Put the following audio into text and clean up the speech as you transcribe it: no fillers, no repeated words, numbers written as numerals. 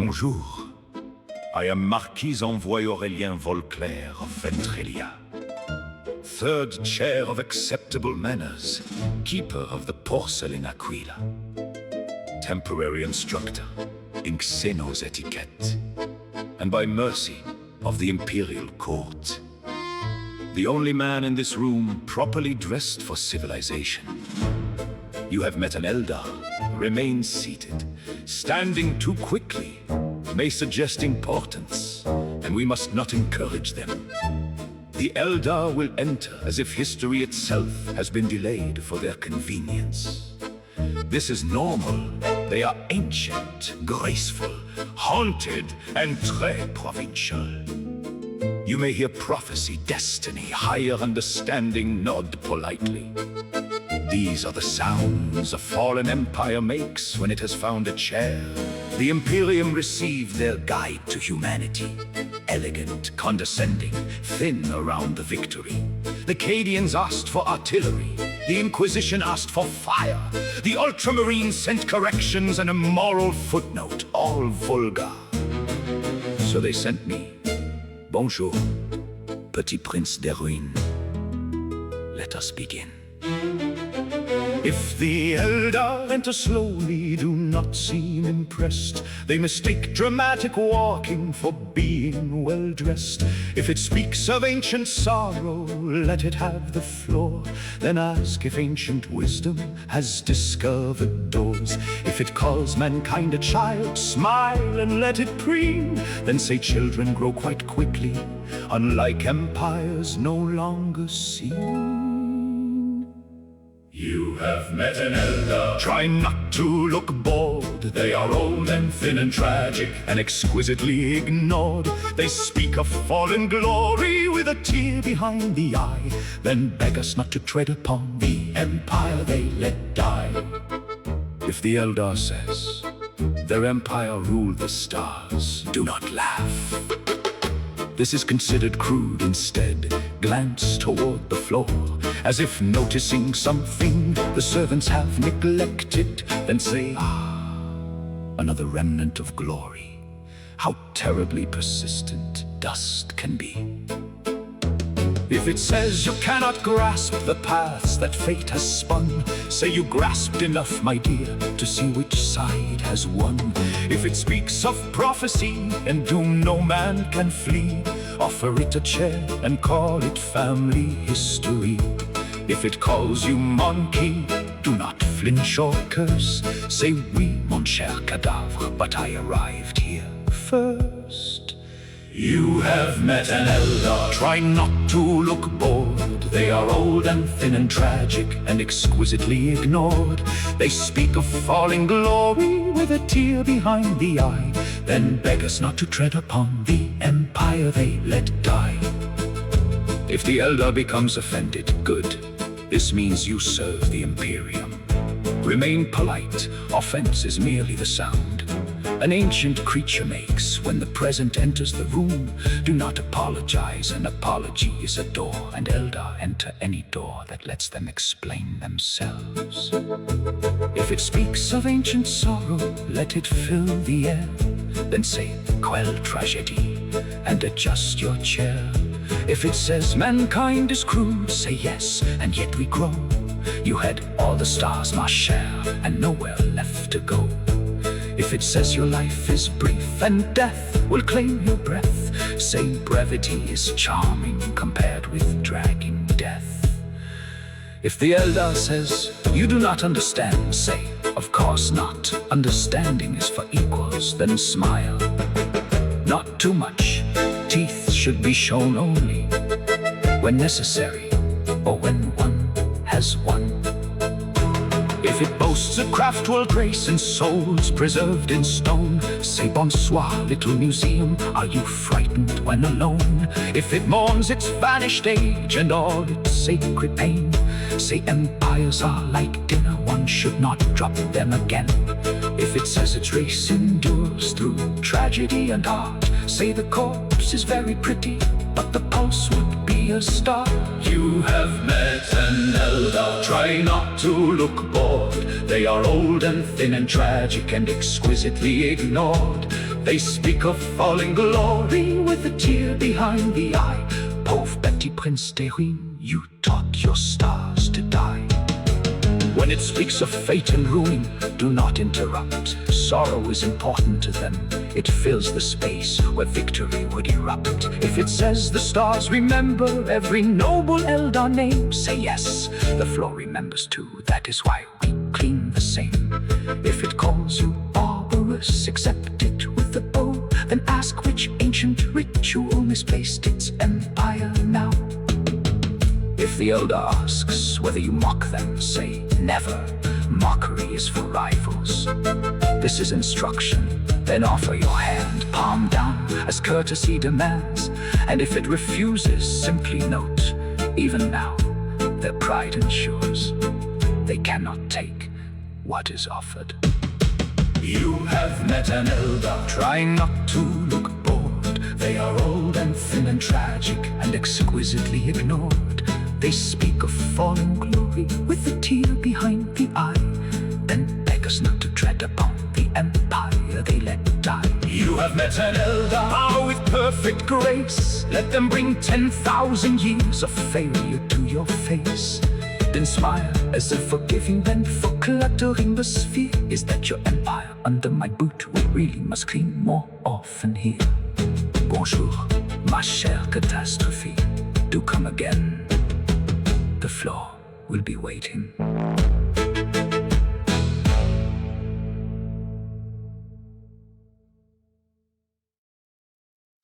Bonjour. I am Marquis Envoy Aurélien Volclair of Ventrillian, third chair of acceptable manners, keeper of the porcelain Aquila, temporary instructor in xenos etiquette, and by mercy of the Imperial Court. The only man in this room properly dressed for civilization. You have met an Eldar. Remain seated. Standing too quickly may suggest importance, and we must not encourage them. The Eldar will enter as if history itself has been delayed for their convenience. This is normal. They are ancient, graceful, haunted, and très provincial. You may hear prophecy, destiny, higher understanding nod politely. These are the sounds a fallen empire makes when it has found a chair. The Imperium received their guide to humanity. Elegant, condescending, thin around the victory. The Cadians asked for artillery. The Inquisition asked for fire. The Ultramarines sent corrections and a moral footnote, all vulgar. So they sent me. Bonjour, Petit Prince des Ruines. Let us begin. If the Eldar enter slowly, do not seem impressed. They mistake dramatic walking for being well-dressed. If it speaks of ancient sorrow, let it have the floor. Then ask if ancient wisdom has discovered doors. If it calls mankind a child, smile and let it preen. Then say children grow quite quickly, unlike empires no longer seen. You have met an Eldar. Try not to look bored. They are old and thin and tragic and exquisitely ignored. They speak of fallen glory with a tear behind the eye, then beg us not to tread upon the empire they let die. If the Eldar says their empire ruled the stars, do not laugh. This is considered crude. Instead, glance toward the floor, as if noticing something the servants have neglected. Then say, another remnant of glory. How terribly persistent dust can be. If it says you cannot grasp the paths that fate has spun, say you grasped enough, my dear, to see which side has won. If it speaks of prophecy and doom no man can flee, offer it a chair and call it family history. If it calls you monkey, do not flinch or curse. Say, oui, mon cher cadavre, but I arrived here first. You have met an Eldar. Try not to look bored. They are old and thin and tragic and exquisitely ignored. They speak of falling glory with a tear behind the eye, then beg us not to tread upon the empire they let die. If the Eldar becomes offended, good. This means you serve the Imperium. Remain polite. Offense is merely the sound an ancient creature makes when the present enters the room. Do not apologize. An apology is a door, and Eldar enter any door that lets them explain themselves. If it speaks of ancient sorrow, let it fill the air. Then say, quell tragedy, and adjust your chair. If it says mankind is crude, say yes, and yet we grow. You had all the stars, ma chère, and nowhere left to go. If it says your life is brief and death will claim your breath, say brevity is charming compared with dragging death. If the Eldar says you do not understand, say, of course not. Understanding is for equals, then smile. Not too much. Teeth should be shown only when necessary, or when one has won. If it boasts a Craftworld grace and souls preserved in stone, say bonsoir, little museum, are you frightened when alone? If it mourns its vanished age and all its sacred pain, say empires are like dinner, one should not drop them again. If it says its race endures through tragedy and art, say the corpse is very pretty, but the pulse would be a star. You have met an Eldar. Try not to look bored. They are old and thin and tragic and exquisitely ignored. They speak of falling glory with a tear behind the eye. Pauvre petit prince des ruines, you taught your stars to die. When it speaks of fate and ruin, do not interrupt. Sorrow is important to them. It fills the space where victory would erupt. If it says the stars remember every noble Eldar name, say yes, the floor remembers too. That is why we clean the same. If it calls you barbarous, accept it with a bow. Then ask which ancient ritual misplaced its empire now. If the Eldar asks whether you mock them, say never. Mockery is for rivals. This is instruction. Then offer your hand, palm down, as courtesy demands. And if it refuses, simply note, even now, their pride ensures they cannot take what is offered. You have met an Eldar. Try not to look bored. They are old and thin and tragic and exquisitely ignored. They speak of fallen glory with a tear behind the eye. Then beg us not to tread upon the empire they let die. You have met an Eldar, bow with perfect grace. Let them bring 10,000 years of failure to your face. Then smile as if forgiving them for cluttering the sphere. Is that your empire under my boot? We really must clean more often here. Bonjour, ma chère catastrophe. Do come again. The floor will be waiting.